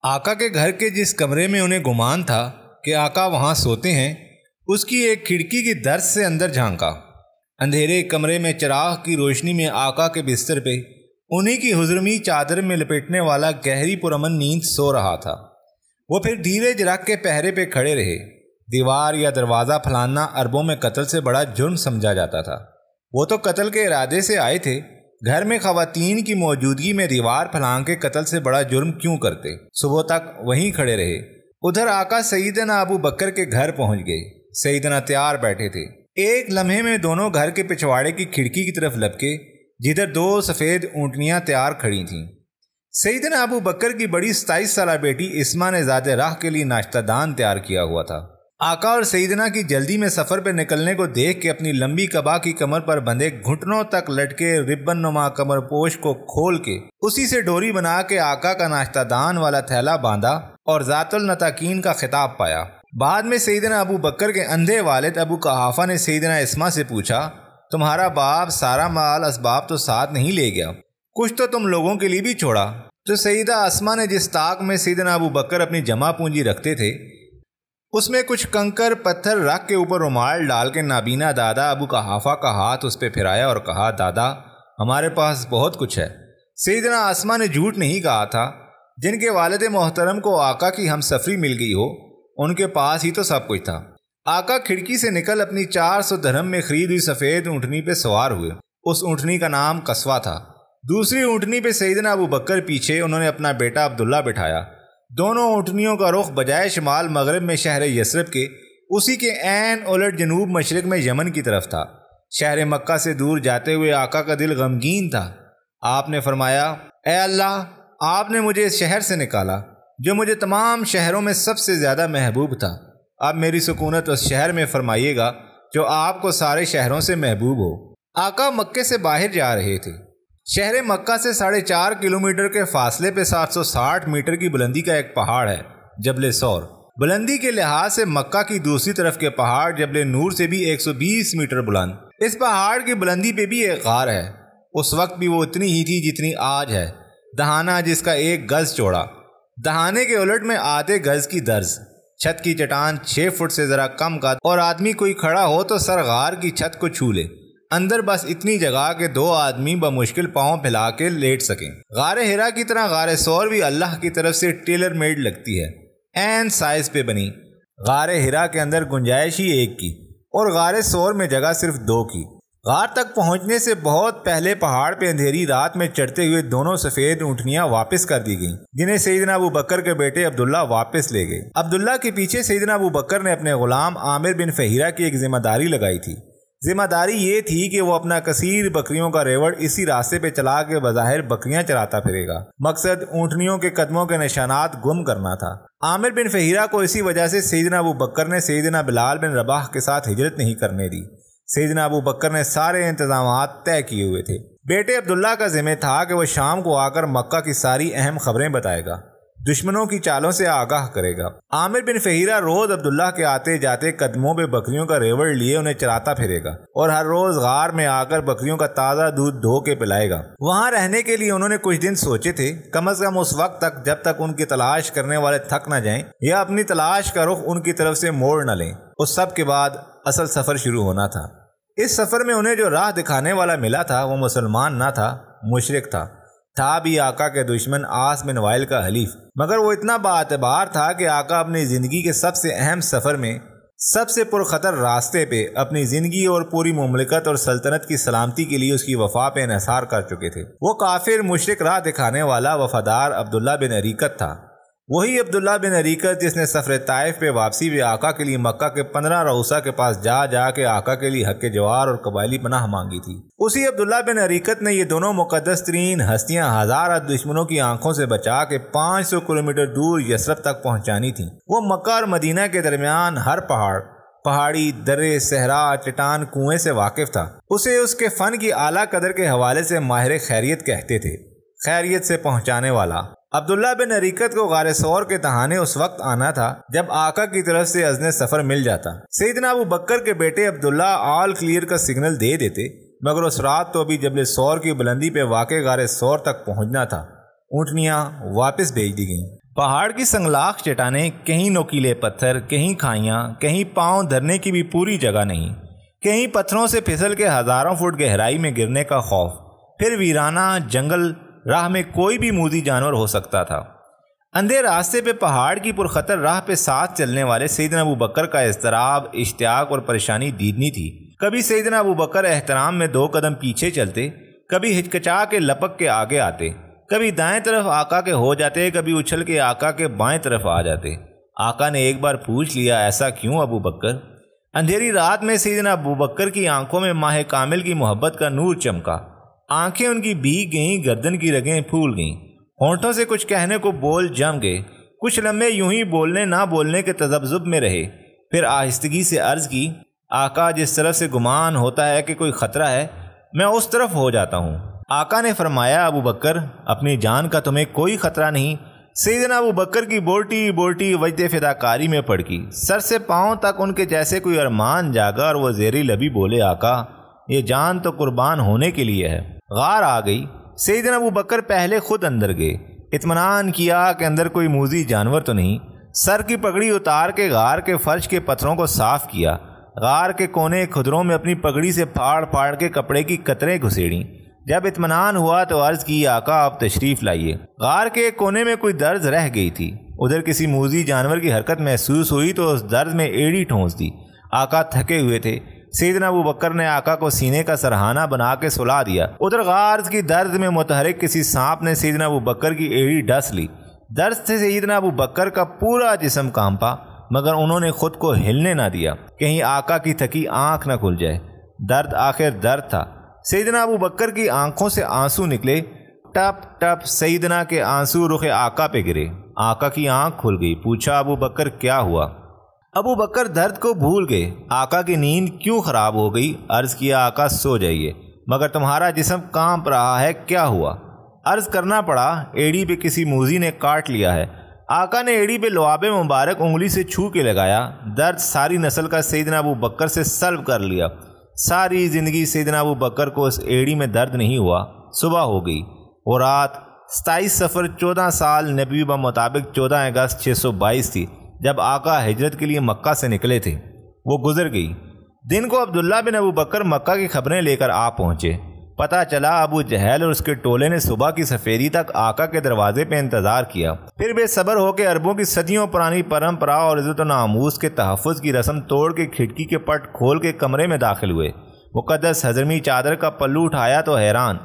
آقا کے گھر کے جس کمرے میں انہیں گمان تھا کہ آقا وہاں سوتے ہیں، اس کی ایک کھڑکی کی درز سے اندر جھانکا۔ اندھیرے کمرے میں چراغ کی روشنی میں آقا کے بستر پہ انہی کی حضرمی چادر میں لپیٹنے والا گہری پرامن نیند سو رہا تھا۔ وہ پھر دھیرے رکھ کے پہرے پہ کھڑے رہے۔ دیوار یا دروازہ پھلاننا عربوں میں قتل سے بڑا جرم سمجھا جاتا تھا۔ وہ تو قتل کے ارادے سے آئے تھے، گھر میں خواتین کی موجودگی میں دیوار پھلان کے قتل سے بڑا جرم کیوں کرتے؟ صبح تک وہیں کھڑے رہے۔ ادھر آقا سیدنا ابو بکر کے گھر پہنچ گئے۔ سیدنا تیار بیٹھے تھے۔ ایک لمحے میں دونوں گھر کے پچھواڑے کی کھڑکی کی طرف لپکے، جدھر دو سفید اونٹنیاں تیار کھڑی تھیں۔ سیدنا ابو بکر کی بڑی 27 سالہ بیٹی اسما نے ذات راہ کے لیے ناشتہ دان تیار کیا ہوا تھا۔ آقا اور سیدنا کی جلدی میں سفر پہ نکلنے کو دیکھ کے اپنی لمبی قبا کی کمر پر بندھے گھٹنوں تک لٹکے ربن نما کمر پوش کو کھول کے اسی سے ڈوری بنا کے آقا کا ناشتہ دان والا تھیلا باندھا اور ذات النطاقین کا خطاب پایا۔ بعد میں سیدنا ابو بکر کے اندھے والد ابو قحافہ نے سیدنا اسما سے پوچھا، تمہارا باپ سارا مال اسباب تو ساتھ نہیں لے گیا، کچھ تو تم لوگوں کے لیے بھی چھوڑا؟ تو سیدہ اسما نے جس طاق میں سیدنا ابو بکر اپنی جمع پونجی رکھتے تھے، اس میں کچھ کنکر پتھر رکھ کے اوپر رومال ڈال کے نابینا دادا ابو قحافہ کا ہاتھ اس پہ پھرایا اور کہا، دادا ہمارے پاس بہت کچھ ہے۔ سیدنا اسما نے جھوٹ نہیں کہا تھا۔ جن کے والد محترم کو آقا کی ہم سفری مل گئی ہو، ان کے پاس ہی تو سب کچھ تھا۔ آقا کھڑکی سے نکل اپنی 400 درہم میں خرید ہوئی سفید اونٹنی پہ سوار ہوئے۔ اس اونٹنی کا نام قصوہ تھا۔ دوسری اونٹنی پہ سیدنا ابو بکر پیچھے، انہوں نے اپنا بیٹا عبداللہ بٹھایا۔ دونوں اونٹنیوں کا رخ بجائے شمال مغرب میں شہر یثرب کے، اسی کے عین الٹ جنوب مشرق میں یمن کی طرف تھا۔ شہر مکہ سے دور جاتے ہوئے آقا کا دل غمگین تھا۔ آپ نے فرمایا، اے اللہ، آپ نے مجھے اس شہر سے نکالا جو مجھے تمام شہروں میں سب سے زیادہ محبوب تھا۔ اب میری سکونت اس شہر میں فرمائیے گا جو آپ کو سارے شہروں سے محبوب ہو۔ آقا مکے سے باہر جا رہے تھے۔ شہر مکہ سے 4.5 کلومیٹر کے فاصلے پہ 760 میٹر کی بلندی کا ایک پہاڑ ہے، جبل سور۔ بلندی کے لحاظ سے مکہ کی دوسری طرف کے پہاڑ جبل نور سے بھی 120 میٹر بلند۔ اس پہاڑ کی بلندی پہ بھی ایک غار ہے۔ اس وقت بھی وہ اتنی ہی تھی جتنی آج ہے، دہانہ جس کا 1 گز چوڑا، دہانے کے الٹ میں آدھے گز کی درز، چھت کی چٹان 6 فٹ سے ذرا کم کا، اور آدمی کوئی کھڑا ہو تو سر غار کی چھت کو چھو لے۔ اندر بس اتنی جگہ کہ 2 آدمی بمشکل پاؤں پھیلا کے لیٹ سکیں۔ غار ہرا کی طرح غار سور بھی اللہ کی طرف سے ٹیلر میڈ لگتی ہے، این سائز پہ بنی۔ غار ہرا کے اندر گنجائش ہی 1 کی اور غار سور میں جگہ صرف 2 کی۔ غار تک پہنچنے سے بہت پہلے پہاڑ پہ اندھیری رات میں چڑھتے ہوئے دونوں سفید اونٹنیاں واپس کر دی گئیں، جنہیں سیدنا ابو بکر کے بیٹے عبداللہ واپس لے گئے۔ عبداللہ کے پیچھے سیدنا ابو بکر نے اپنے غلام عامر بن فہیرہ کی ایک ذمہ داری لگائی تھی۔ ذمہ داری یہ تھی کہ وہ اپنا کثیر بکریوں کا ریوڑ اسی راستے پہ چلا کے بظاہر بکریاں چراتا پھرے گا۔ مقصد اونٹنیوں کے قدموں کے نشانات گم کرنا تھا۔ عامر بن فہیرہ کو اسی وجہ سے سیدنا ابو بکر نے سیدنا بلال بن رباح کے ساتھ ہجرت نہیں کرنے دی۔ سیدنا ابو بکر نے سارے انتظامات طے کیے ہوئے تھے۔ بیٹے عبداللہ کا ذمہ تھا کہ وہ شام کو آ کر مکہ کی ساری اہم خبریں بتائے گا، دشمنوں کی چالوں سے آگاہ کرے گا۔ عامر بن فہیرہ روز عبداللہ کے آتے جاتے قدموں پہ بکریوں کا ریوڑ لیے انہیں چراتا پھرے گا اور ہر روز غار میں آ کر بکریوں کا تازہ دودھ دھو کے پلائے گا۔ وہاں رہنے کے لیے انہوں نے کچھ دن سوچے تھے، کم از کم اس وقت تک جب تک ان کی تلاش کرنے والے تھک نہ جائیں یا اپنی تلاش کا رخ ان کی طرف سے موڑ نہ لیں۔ اس سب کے بعد اصل سفر شروع ہونا تھا۔ اس سفر میں انہیں جو راہ دکھانے والا ملا تھا وہ مسلمان نہ تھا، مشرک تھا بھی آقا کے دشمن عاص بن وائل کا حلیف، مگر وہ اتنا باعتبار تھا کہ آقا اپنی زندگی کے سب سے اہم سفر میں سب سے پرخطر راستے پہ اپنی زندگی اور پوری مملکت اور سلطنت کی سلامتی کے لیے اس کی وفا پہ انحصار کر چکے تھے۔ وہ کافر مشرک راہ دکھانے والا وفادار عبداللہ بن اریکت تھا، وہی عبداللہ بن اریکت جس نے سفر طائف پہ واپسی میں آقا کے لیے مکہ کے 15 رؤسا کے پاس جا کے آقا کے لیے حق جوار اور قبائلی پناہ مانگی تھی۔ اسی عبداللہ بن اریکت نے یہ دونوں مقدس ترین ہستیاں ہزارہ دشمنوں کی آنکھوں سے بچا کے 500 کلومیٹر دور یثرب تک پہنچانی تھیں۔ وہ مکہ اور مدینہ کے درمیان ہر پہاڑی، درے، صحرا، چٹان، کنویں سے واقف تھا۔ اسے اس کے فن کی اعلیٰ قدر کے حوالے سے ماہر خیریت کہتے تھے، خیریت سے پہنچانے والا۔ عبداللہ بن اریکت کو غار سور کے دہانے اس وقت آنا تھا جب آقا کی طرف سے اذن سفر مل جاتا۔ سیدنا ابو بکر کے بیٹے عبداللہ آل کلیئر کا سگنل دے دیتے، مگر اس رات تو ابھی جبل سور کی بلندی پہ واقع غار سور تک پہنچنا تھا۔ اونٹنیاں واپس بھیج دی گئیں۔ پہاڑ کی سنگلاخ چٹانیں، کہیں نوکیلے پتھر، کہیں کھائیاں، کہیں پاؤں دھرنے کی بھی پوری جگہ نہیں، کہیں پتھروں سے پھسل کے ہزاروں فٹ گہرائی میں گرنے کا خوف، پھر ویرانہ جنگل، راہ میں کوئی بھی موذی جانور ہو سکتا تھا۔ اندھے راستے پہ پہاڑ کی پرخطر راہ پہ ساتھ چلنے والے سیدنا ابوبکر کا اضطراب، اشتیاق اور پریشانی دیدنی تھی۔ کبھی سیدنا ابوبکر احترام میں 2 قدم پیچھے چلتے، کبھی ہچکچا کے لپک کے آگے آتے، کبھی دائیں طرف آقا کے ہو جاتے، کبھی اچھل کے آقا کے بائیں طرف آ جاتے۔ آقا نے ایک بار پوچھ لیا، ایسا کیوں ابوبکر؟ اندھیری رات میں سیدنا ابوبکر کی آنکھوں میں ماہ کامل کی محبت کا نور چمکا، آنکھیں ان کی بھیگ گئیں، گردن کی رگیں پھول گئیں، ہونٹوں سے کچھ کہنے کو بول جم گئے۔ کچھ لمحے یوں ہی بولنے نہ بولنے کے تذبذب میں رہے، پھر آہستگی سے عرض کی، آقا جس طرف سے گمان ہوتا ہے کہ کوئی خطرہ ہے، میں اس طرف ہو جاتا ہوں۔ آقا نے فرمایا، ابوبکر اپنی جان کا تمہیں کوئی خطرہ نہیں۔ سیدنا ابوبکر کی بولٹی بولٹی وجد فداکاری میں پڑکی، سر سے پاؤں تک ان کے جیسے کوئی ارمان جاگا اور وہ زیری لبی بولے، آقا یہ جان تو قربان ہونے کے لیے ہے۔ غار آ گئی۔ سیدنا ابوبکر پہلے خود اندر گئے، اطمینان کیا کہ اندر کوئی موذی جانور تو نہیں۔ سر کی پگڑی اتار کے غار کے فرش کے پتھروں کو صاف کیا، غار کے کونے کھدروں میں اپنی پگڑی سے پھاڑ پھاڑ کے کپڑے کی قطریں گھسیڑیں۔ جب اطمینان ہوا تو عرض کی، آقا آپ تشریف لائیے۔ غار کے ایک کونے میں کوئی درز رہ گئی تھی، ادھر کسی موذی جانور کی حرکت محسوس ہوئی تو اس درز میں ایڑی ٹھونس دی۔ آقا تھکے ہوئے تھے، سیدنا ابوبکر نے آقا کو سینے کا سرہانہ بنا کے سلا دیا۔ ادھر غار کی درز میں متحرک کسی سانپ نے سیدنا ابوبکر کی ایڑی ڈس لی۔ درد سے سیدنا ابوبکر کا پورا جسم کانپا، مگر انہوں نے خود کو ہلنے نہ دیا، کہیں آقا کی تھکی آنکھ نہ کھل جائے۔ درد آخر درد تھا۔ سیدنا ابوبکر کی آنکھوں سے آنسو نکلے، ٹپ ٹپ سیدنا کے آنسو رخ آقا پہ گرے۔ آقا کی آنکھ کھل گئی، پوچھا، ابوبکر کیا ہوا؟ ابوبکر درد کو بھول گئے، آقا کی نیند کیوں خراب ہو گئی؟ عرض کیا، آقا سو جائیے، مگر تمہارا جسم کانپ رہا ہے، کیا ہوا؟ عرض کرنا پڑا، ایڑی پہ کسی موذی نے کاٹ لیا ہے۔ آقا نے ایڑی پہ لعاب مبارک انگلی سے چھو کے لگایا۔ درد ساری نسل کا سیدنا ابوبکر سے سلب کر لیا۔ ساری زندگی سیدنا ابوبکر کو اس ایڑی میں درد نہیں ہوا۔ صبح ہو گئی، وہ رات 27 صفر 14 سال نبوی بمطابق 14 اگست 622 تھی، جب آقا ہجرت کے لیے مکہ سے نکلے تھے۔ وہ گزر گئی۔ دن کو عبداللہ بن ابوبکر مکہ کی خبریں لے کر آ پہنچے۔ پتہ چلا ابو جہل اور اس کے ٹولے نے صبح کی سفیدی تک آقا کے دروازے پہ انتظار کیا، پھر بے صبر ہو کے عربوں کی صدیوں پرانی پرمپرا اور عزت و ناموس کے تحفظ کی رسم توڑ کے کھڑکی کے پٹ کھول کے کمرے میں داخل ہوئے۔ مقدس حضرمی چادر کا پلو اٹھایا تو حیران،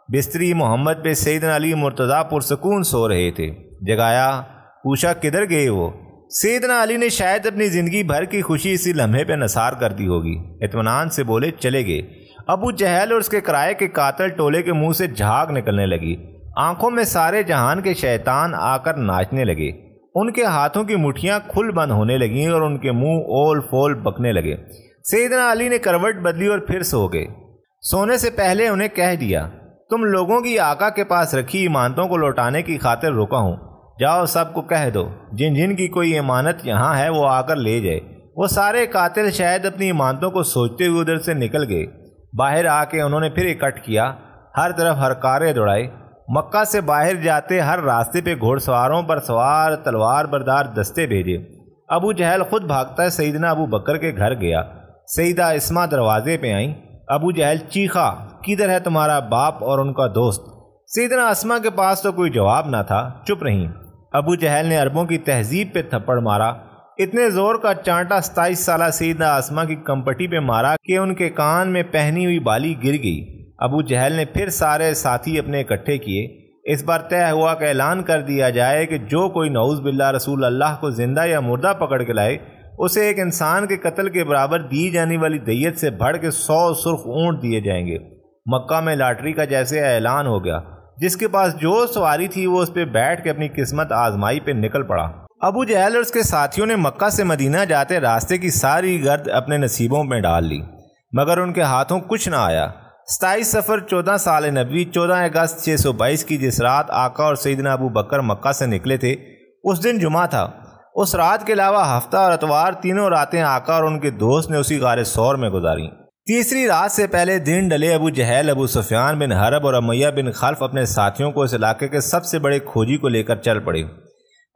بستری محمد پہ سیدنا علی مرتضیٰ پرسکون سو رہے تھے۔ جگایا، پوچھا کدھر گئے وہ؟ سیدنا علی نے شاید اپنی زندگی بھر کی خوشی اسی لمحے پہ نثار کر دی ہوگی، اطمینان سے بولے، چلے گئے۔ ابو جہل اور اس کے کرائے کے قاتل ٹولے کے منہ سے جھاگ نکلنے لگی، آنکھوں میں سارے جہان کے شیطان آ کر ناچنے لگے، ان کے ہاتھوں کی مٹھیاں کھل بند ہونے لگیں اور ان کے منہ اول فول بکنے لگے۔ سیدنا علی نے کروٹ بدلی اور پھر سو گئے۔ سونے سے پہلے انہیں کہہ دیا، تم لوگوں کی آقا کے پاس رکھی امانتوں کو لوٹانے کی خاطر رکا ہوں، جاؤ سب کو کہہ دو، جن جن کی کوئی امانت یہاں ہے وہ آ کر لے جائے۔ وہ سارے قاتل شاید اپنی امانتوں کو سوچتے ہوئے ادھر سے نکل گئے۔ باہر آ کے انہوں نے پھر اکٹھ کیا، ہر طرف ہرکارے دوڑائے۔ مکہ سے باہر جاتے ہر راستے پہ گھوڑ سواروں پر سوار تلوار بردار دستے بھیجے۔ ابو جہل خود بھاگتا ہے سیدنا ابو بکر کے گھر گیا۔ سیدہ اسما دروازے پہ آئیں۔ ابو جہل چیخا، کدھر ہے تمہارا باپ اور ان کا دوست؟ سیدنا اسما کے پاس تو کوئی جواب نہ تھا، چپ رہیں۔ ابو جہل نے عربوں کی تہذیب پہ تھپڑ مارا، اتنے زور کا چانٹا 27 سالہ سیدنا اسما کی کمپٹی پہ مارا کہ ان کے کان میں پہنی ہوئی بالی گر گئی۔ ابو جہل نے پھر سارے ساتھی اپنے اکٹھے کیے۔ اس بار طے ہوا کہ اعلان کر دیا جائے کہ جو کوئی نعوذ باللہ رسول اللہ کو زندہ یا مردہ پکڑ کے لائے، اسے ایک انسان کے قتل کے برابر دی جانے والی دیت سے بڑھ کے 100 سرخ اونٹ دیے جائیں گے۔ مکہ میں لاٹری کا جیسے اعلان ہو گیا، جس کے پاس جو سواری تھی وہ اس پہ بیٹھ کے اپنی قسمت آزمائی پہ نکل پڑا۔ ابو جہل اور اس کے ساتھیوں نے مکہ سے مدینہ جاتے راستے کی ساری گرد اپنے نصیبوں میں ڈال لی، مگر ان کے ہاتھوں کچھ نہ آیا۔ 27 صفر 14 سال نبوی 14 اگست 622 کی جس رات آقا اور سیدنا ابو بکر مکہ سے نکلے تھے، اس دن جمعہ تھا۔ اس رات کے علاوہ ہفتہ اور اتوار تینوں راتیں آقا اور ان کے دوست نے اسی غار ثور میں گزاریں۔ تیسری رات سے پہلے دن ڈلے ابو جہل، ابو سفیان بن حرب اور امیہ بن خلف اپنے ساتھیوں کو اس علاقے کے سب سے بڑے کھوجی کو لے کر چل پڑے۔